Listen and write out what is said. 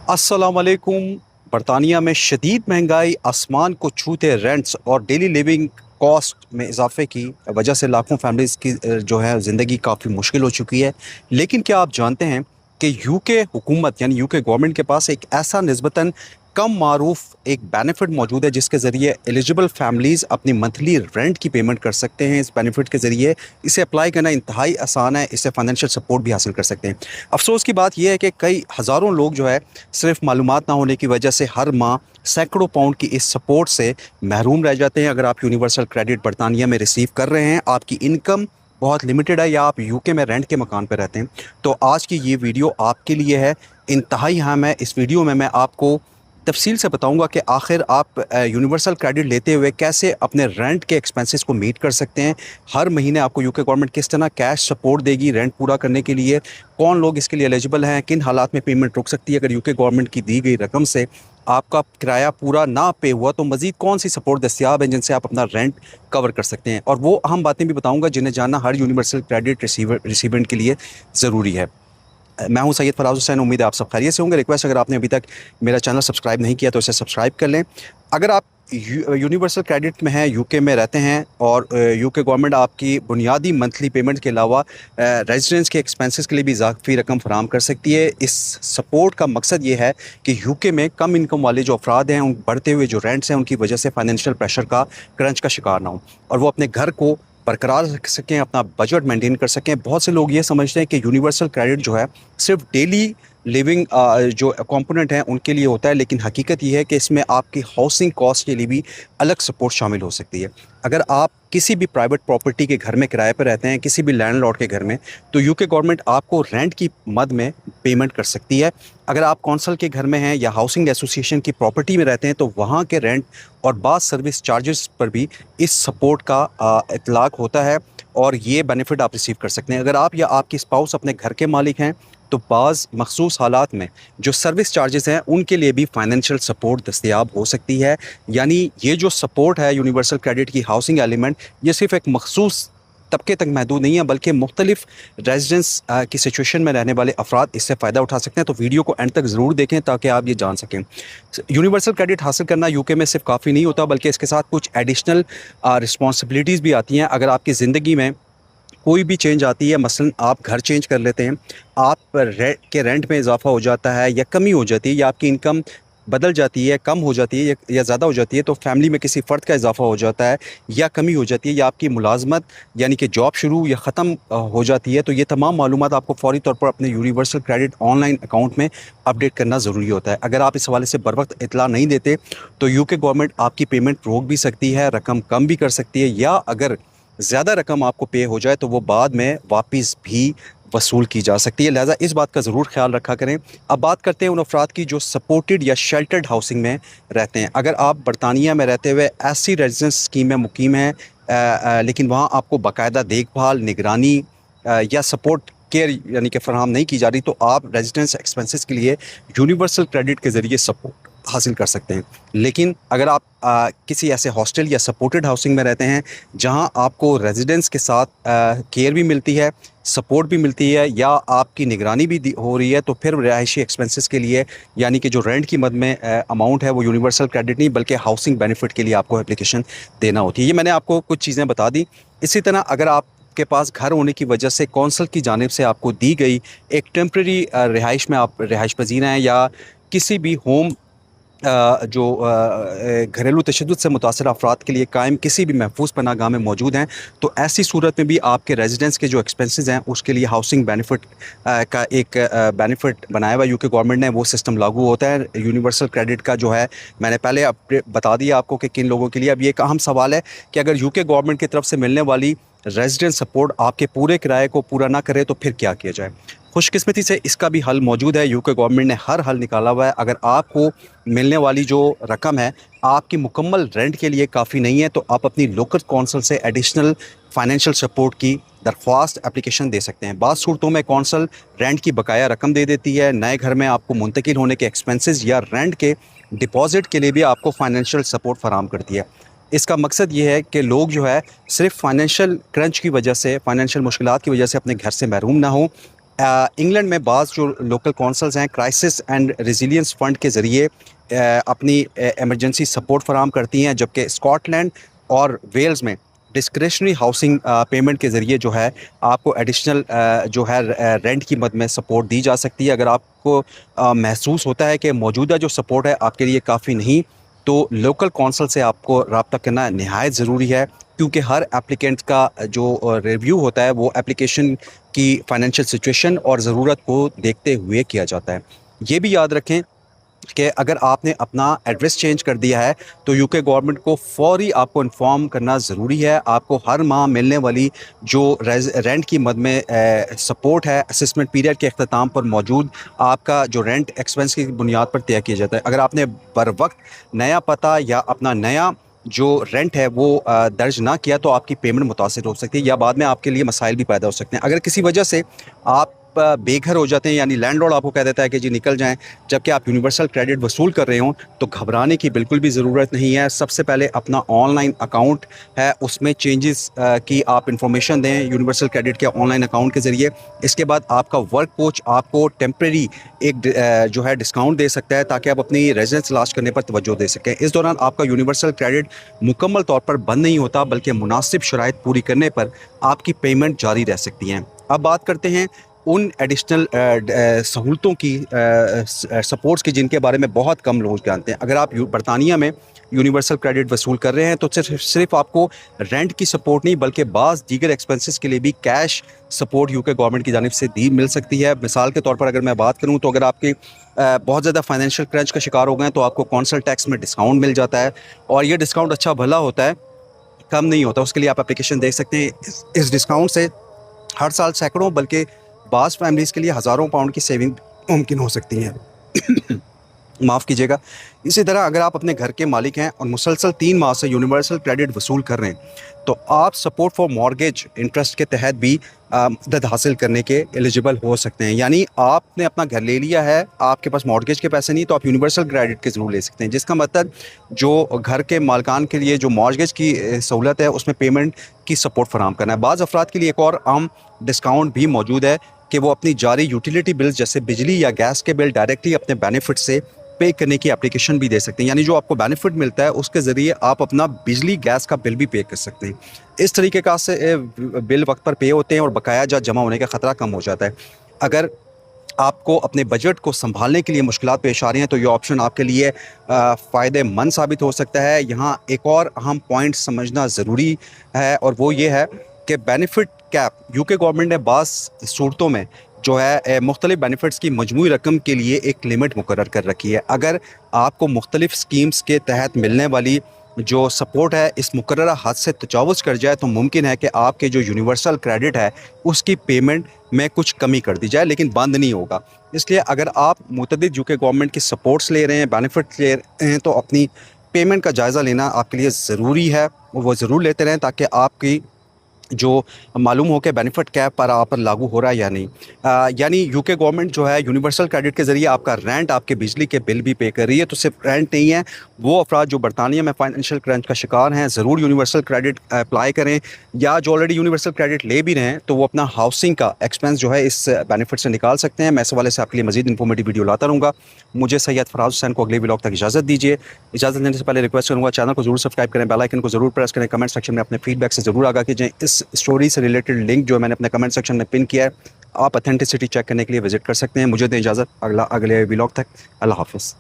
अस्सलाम वालेकुम। बरतानिया में शदीद महंगाई, आसमान को छूते रेंट्स और डेली लिविंग कॉस्ट में इजाफे की वजह से लाखों फैमिलीज़ की जो है ज़िंदगी काफ़ी मुश्किल हो चुकी है। लेकिन क्या आप जानते हैं कि यूके हुकूमत यानी यूके गवर्नमेंट के पास एक ऐसा निस्बतन कम मारूफ एक बेनिफिट मौजूद है जिसके ज़रिए एलिजिबल फैमिलीज़ अपनी मंथली रेंट की पेमेंट कर सकते हैं। इस बेनिफिट के ज़रिए इसे अप्लाई करना इंतहाई आसान है, इससे फाइनेंशियल सपोर्ट भी हासिल कर सकते हैं। अफसोस की बात यह है कि कई हज़ारों लोग जो है सिर्फ मालूमात ना होने की वजह से हर माह सैकड़ों पाउंड की इस सपोर्ट से महरूम रह जाते हैं। अगर आप यूनिवर्सल क्रेडिट बरतानिया में रिसीव कर रहे हैं, आपकी इनकम बहुत लिमिटेड है या आप यूके में रेंट के मकान पर रहते हैं, तो आज की ये वीडियो आपके लिए है, इंतहाई अहम है। इस वीडियो में मैं आपको तफसील से बताऊंगा कि आखिर आप यूनिवर्सल क्रेडिट लेते हुए कैसे अपने रेंट के एक्सपेंसेस को मीट कर सकते हैं। हर महीने आपको यूके गवर्नमेंट किस तरह कैश सपोर्ट देगी रेंट पूरा करने के लिए, कौन लोग इसके लिए एलिजिबल हैं, किन हालात में पेमेंट रुक सकती है अगर यूके गवर्नमेंट की दी गई रकम से आपका किराया पूरा ना पे हुआ, तो मज़ीद कौन सी सपोर्ट दस्तियाब हैं जिनसे आप अपना रेंट कवर कर सकते हैं। और वो अहम बातें भी बताऊँगा जिन्हें जानना हर यूनिवर्सल क्रेडिट रिसीवेंट के लिए ज़रूरी है। मैं हूं सैयद फराज हुसैन, उम्मीद है आप सब खैरियत से होंगे। रिक्वेस्ट, अगर आपने अभी तक मेरा चैनल सब्सक्राइब नहीं किया तो इसे सब्सक्राइब कर लें। अगर आप यूनिवर्सल क्रेडिट में हैं, यूके में रहते हैं और यूके गवर्नमेंट आपकी बुनियादी मंथली पेमेंट के अलावा रेजिडेंस के एक्सपेंसेस के लिए भी इजाफी रकम फराम कर सकती है। इस सपोर्ट का मकसद ये है कि यूके में कम इनकम वाले जो अफराद हैं, उन बढ़ते हुए जो रेंट्स हैं, उनकी वजह से फाइनेंशियल प्रेशर का, क्रंच का शिकार ना हो और वो अपने घर को बरकरार रख सकें, अपना बजट मेंटेन कर सकें। बहुत से लोग ये समझते हैं कि यूनिवर्सल क्रेडिट जो है सिर्फ डेली लिविंग जो कंपोनेंट हैं उनके लिए होता है, लेकिन हकीकत ये है कि इसमें आपकी हाउसिंग कॉस्ट के लिए भी अलग सपोर्ट शामिल हो सकती है। अगर आप किसी भी प्राइवेट प्रॉपर्टी के घर में किराए पर रहते हैं, किसी भी लैंडलॉर्ड के घर में, तो यूके गवर्नमेंट आपको रेंट की मद में पेमेंट कर सकती है। अगर आप कौंसल के घर में हैं या हाउसिंग एसोसिएशन की प्रॉपर्टी में रहते हैं, तो वहाँ के रेंट और बास सर्विस चार्जेस पर भी इस सपोर्ट का इतलाक होता है और ये बेनिफिट आप रिसीव कर सकते हैं। अगर आप या आपकी स्पाउस अपने घर के मालिक हैं, तो बाज़ मखसूस हालात में जो सर्विस चार्जेस हैं उनके लिए भी फाइनेंशियल सपोर्ट दस्तयाब हो सकती है। यानी ये जो सपोर्ट है यूनिवर्सल क्रेडिट की हाउसिंग एलिमेंट, ये सिर्फ एक मखसूस तबके तक महदूद नहीं है, बल्कि मुख्तलिफ रेजिडेंस की सिचुएशन में रहने वाले अफराद इससे फ़ायदा उठा सकते हैं। तो वीडियो को एंड तक ज़रूर देखें ताकि आप ये जान सकें। यूनिवर्सल क्रेडिट हासिल करना यूके में सिर्फ काफ़ी नहीं होता, बल्कि इसके साथ कुछ एडिशनल रिस्पॉन्सिबिलिटीज़ भी आती हैं। अगर आपकी ज़िंदगी में कोई भी चेंज आती है, मसलन आप घर चेंज कर लेते हैं, आप रेंट में इजाफा हो जाता है या कमी हो जाती है, या आपकी इनकम बदल जाती है, कम हो जाती है या ज़्यादा हो जाती है, तो फैमिली में किसी फ़र्द का इजाफा हो जाता है या कमी हो जाती है, या आपकी मुलाजमत यानी कि जॉब शुरू या ख़त्म हो जाती है, तो ये तमाम मालूमात आपको फ़ौरी तौर पर अपने यूनिवर्सल क्रेडिट ऑनलाइन अकाउंट में अपडेट करना ज़रूरी होता है। अगर आप इस हवाले से बर वक्त इतला नहीं देते तो यूके गवर्नमेंट आपकी पेमेंट रोक भी सकती है, रकम कम भी कर सकती है, या अगर ज़्यादा रकम आपको पे हो जाए तो वो बाद में वापस भी वसूल की जा सकती है। लिहाजा इस बात का ज़रूर ख्याल रखा करें। अब बात करते हैं उन अफराद की जो सपोर्टेड या शेल्टर्ड हाउसिंग में रहते हैं। अगर आप बरतानिया में रहते हुए ऐसी रेजिडेंस स्कीम में मुकीम हैं, लेकिन वहाँ आपको बाकायदा देखभाल, निगरानी या सपोर्ट केयर यानी कि फराहम नहीं की जा रही, तो आप रेजिडेंस एक्सपेंसेस के लिए यूनिवर्सल क्रेडिट के ज़रिए सपोर्ट हासिल कर सकते हैं। लेकिन अगर आप किसी ऐसे हॉस्टल या सपोर्टेड हाउसिंग में रहते हैं जहां आपको रेजिडेंस के साथ केयर भी मिलती है, सपोर्ट भी मिलती है, या आपकी निगरानी भी हो रही है, तो फिर रिहायशी एक्सपेंसेस के लिए यानी कि जो रेंट की मद में अमाउंट है वो यूनिवर्सल क्रेडिट नहीं बल्कि हाउसिंग बेनिफिट के लिए आपको एप्लीकेशन देना होती है। ये मैंने आपको कुछ चीज़ें बता दी। इसी तरह अगर आप के पास घर होने की वजह से कौंसल की जानिब से आपको दी गई एक टेम्प्रेरी रिहाइश में आप रिहाइश पजीर हैं, या किसी भी होम जो घरेलू तशद्दुद से मुतासर अफराद के लिए कायम किसी भी महफूज पनाहगाह में मौजूद हैं, तो ऐसी सूरत में भी आपके रेजिडेंस के जो एक्सपेंसेस हैं उसके लिए हाउसिंग बेनिफिट का एक बेनिफिट बनाया हुआ यूके गवर्नमेंट ने, वो सिस्टम लागू होता है। यूनिवर्सल क्रेडिट का जो है मैंने पहले बता दिया आपको कि किन लोगों के लिए। अब ये एक अहम सवाल है कि अगर यूके गवर्नमेंट की तरफ से मिलने वाली रेजिडेंस सपोर्ट आपके पूरे किराए को पूरा ना करे तो फिर क्या किया जाए। खुशकिस्मती से इसका भी हल मौजूद है, यूके गवर्नमेंट ने हर हल निकाला हुआ है। अगर आपको मिलने वाली जो रकम है आपकी मुकम्मल रेंट के लिए काफ़ी नहीं है, तो आप अपनी लोकल कौंसल से एडिशनल फाइनेंशियल सपोर्ट की दरख्वास्त एप्लीकेशन दे सकते हैं। बाज़ सूरतों में कौंसल रेंट की बकाया रकम दे देती है, नए घर में आपको मुंतकिल होने के एक्सपेंसेस या रेंट के डिपॉजिट के लिए भी आपको फाइनेंशियल सपोर्ट फराहम करती है। इसका मकसद ये है कि लोग जो है सिर्फ फाइनेंशियल क्रंच की वजह से, फाइनेंशियल मुश्किलात की वजह से अपने घर से महरूम ना हो, इंग्लैंड में बाज़ जो लोकल कौंसल्स हैं क्राइसिस एंड रेजिलियंस फंड के ज़रिए अपनी एमरजेंसी सपोर्ट फराहम करती हैं, जबकि स्कॉटलैंड और वेल्स में डिस्क्रिशनरी हाउसिंग पेमेंट के ज़रिए जो है आपको एडिशनल जो है रेंट की मद में सपोर्ट दी जा सकती है। अगर आपको महसूस होता है कि मौजूदा जो सपोर्ट है आपके लिए काफ़ी नहीं, तो लोकल कौंसल से आपको रब्ता करना नहायत ज़रूरी है, क्योंकि हर एप्लीकेंट का जो रिव्यू होता है वो एप्लीकेशन की फाइनेंशियल सिचुएशन और ज़रूरत को देखते हुए किया जाता है। ये भी याद रखें कि अगर आपने अपना एड्रेस चेंज कर दिया है तो यूके गवर्नमेंट को फौरी आपको इन्फॉर्म करना ज़रूरी है। आपको हर माह मिलने वाली जो रेंट की मद में सपोर्ट है असेसमेंट पीरियड के अख्ताम पर मौजूद आपका जो रेंट एक्सपेंस की बुनियाद पर तय किया जाता है। अगर आपने बर वक्त नया पता या अपना नया जो रेंट है वो दर्ज ना किया तो आपकी पेमेंट मुतासिर हो सकती है या बाद में आपके लिए मसाइल भी पैदा हो सकते हैं। अगर किसी वजह से आप बेघर हो जाते हैं, यानी लैंडलॉर्ड आपको कह देता है कि जी निकल जाएं, जबकि आप यूनिवर्सल क्रेडिट वसूल कर रहे हों, तो घबराने की बिल्कुल भी ज़रूरत नहीं है। सबसे पहले अपना ऑनलाइन अकाउंट है उसमें चेंजेस की आप इंफॉर्मेशन दें यूनिवर्सल क्रेडिट के ऑनलाइन अकाउंट के ज़रिए। इसके बाद आपका वर्क कोच आपको टेम्प्रेरी एक जो है डिस्काउंट दे सकता है ताकि आप अपनी रेजिडेंस तलाश करने पर तवज्जो दे सकें। इस दौरान आपका यूनिवर्सल क्रेडिट मुकम्मल तौर पर बंद नहीं होता, बल्कि मुनासिब शराइत पूरी करने पर आपकी पेमेंट जारी रह सकती हैं। अब बात करते हैं उन एडिशनल सहूलतों की सपोर्ट्स की जिनके बारे में बहुत कम लोग जानते हैं। अगर आप बरतानिया में यूनिवर्सल क्रेडिट वसूल कर रहे हैं तो सिर्फ आपको रेंट की सपोर्ट नहीं बल्कि बाज़ दीगर एक्सपेंसेस के लिए भी कैश सपोर्ट यूके गवर्नमेंट की जानिब से दी मिल सकती है। मिसाल के तौर पर अगर मैं बात करूं तो अगर आपके बहुत ज़्यादा फाइनेंशियल क्रंच का शिकार हो गए तो आपको कौंसल टैक्स में डिस्काउंट मिल जाता है, और ये डिस्काउंट अच्छा भला होता है, कम नहीं होता। उसके लिए आप एप्लीकेशन देख सकते हैं। इस डिस्काउंट से हर साल सैकड़ों बल्कि बास फैमिलीज़ के लिए हज़ारों पाउंड की सेविंग मुमकिन हो सकती है। माफ़ कीजिएगा। इसी तरह अगर आप अपने घर के मालिक हैं और मुसलसल 3 माह से यूनिवर्सल क्रेडिट वसूल कर रहे हैं तो आप सपोर्ट फॉर मॉर्गेज इंटरेस्ट के तहत भी मदद हासिल करने के एलिजिबल हो सकते हैं। यानी आपने अपना घर ले लिया है, आपके पास मॉर्गेज के पैसे नहीं, तो आप यूनिवर्सल क्रेडिट के ज़रूर ले सकते हैं, जिसका मतलब जो घर के मालकान के लिए जो मॉर्गेज की सहूलत है उसमें पेमेंट की सपोर्ट फराहम करना है। बाज़ अफराद के लिए एक और आम डिस्काउंट भी मौजूद है कि वो अपनी जारी यूटिलिटी बिल्स जैसे बिजली या गैस के बिल डायरेक्टली अपने बेनिफिट से पे करने की एप्लीकेशन भी दे सकते हैं। यानी जो आपको बेनिफिट मिलता है उसके ज़रिए आप अपना बिजली गैस का बिल भी पे कर सकते हैं। इस तरीके का से बिल वक्त पर पे होते हैं और बकाया जा जमा होने का ख़तरा कम हो जाता है। अगर आपको अपने बजट को संभालने के लिए मुश्किलात पेश आ रही हैं तो ये ऑप्शन आपके लिए फ़ायदेमंद साबित हो सकता है। यहाँ एक और अहम पॉइंट समझना ज़रूरी है और वो ये है कि बेनिफिट कैप यूके गवर्नमेंट ने बाज़ सूरतों में जो है मुख्तलिफ बेनिफिट्स की मजमूई रकम के लिए एक लिमिट मुकर्रर कर रखी है। अगर आपको मुख्तलिफ स्कीम्स के तहत मिलने वाली जो सपोर्ट है इस मुकर्ररा हद से तजावुज़ कर जाए तो मुमकिन है कि आपके जो यूनिवर्सल क्रेडिट है उसकी पेमेंट में कुछ कमी कर दी जाए, लेकिन बंद नहीं होगा। इसलिए अगर आप मुतअद्दिद यूके गवर्नमेंट की सपोर्ट्स ले रहे हैं, बेनिफिट ले रहे हैं, तो अपनी पेमेंट का जायज़ा लेना आपके लिए ज़रूरी है। वो ज़रूर लेते रहें ताकि आपकी जो मालूम हो कि बेनिफिट कैप पर आप पर लागू हो रहा है या नहीं। यानी यूके गवर्नमेंट जो है यूनिवर्सल क्रेडिट के ज़रिए आपका रेंट, आपके बिजली के बिल भी पे कर रही है। तो सिर्फ रेंट नहीं है, वो अफराद जो बरतानिया में फाइनेंशियल क्रंच का शिकार हैं ज़रूर यूनिवर्सल क्रेडिट अप्लाई करें, या जो ऑलरेडी यूनिवर्सल क्रेडिट ले भी रहे हैं तो वो अपना हाउसिंग का एक्सपेंस जो है इस बेनिफिट से निकाल सकते हैं। मैं इस हवाले से आपके लिए मज़ीद इन्फॉर्मेटिव वीडियो लाता रहूँगा। मुझे सैयद फराज हुसैन को अगले व्लॉग तक इजाज़त दीजिए। इजाज़त देने से पहले रिक्वेस्ट करूँगा चैनल को ज़रूर सब्सक्राइब करें, बेल आइकन को ज़रूर प्रेस करें, कमेंट सेक्शन में अपने फीडबैक से ज़रूर आगाह कीजिए। इस स्टोरी से रिलेटेड लिंक जो मैंने अपने कमेंट सेक्शन में पिन किया है, आप ऑथेंटिसिटी चेक करने के लिए विजिट कर सकते हैं। मुझे दें इजाज़त, अगले व्लॉग तक अल्लाह हाफ़िज़।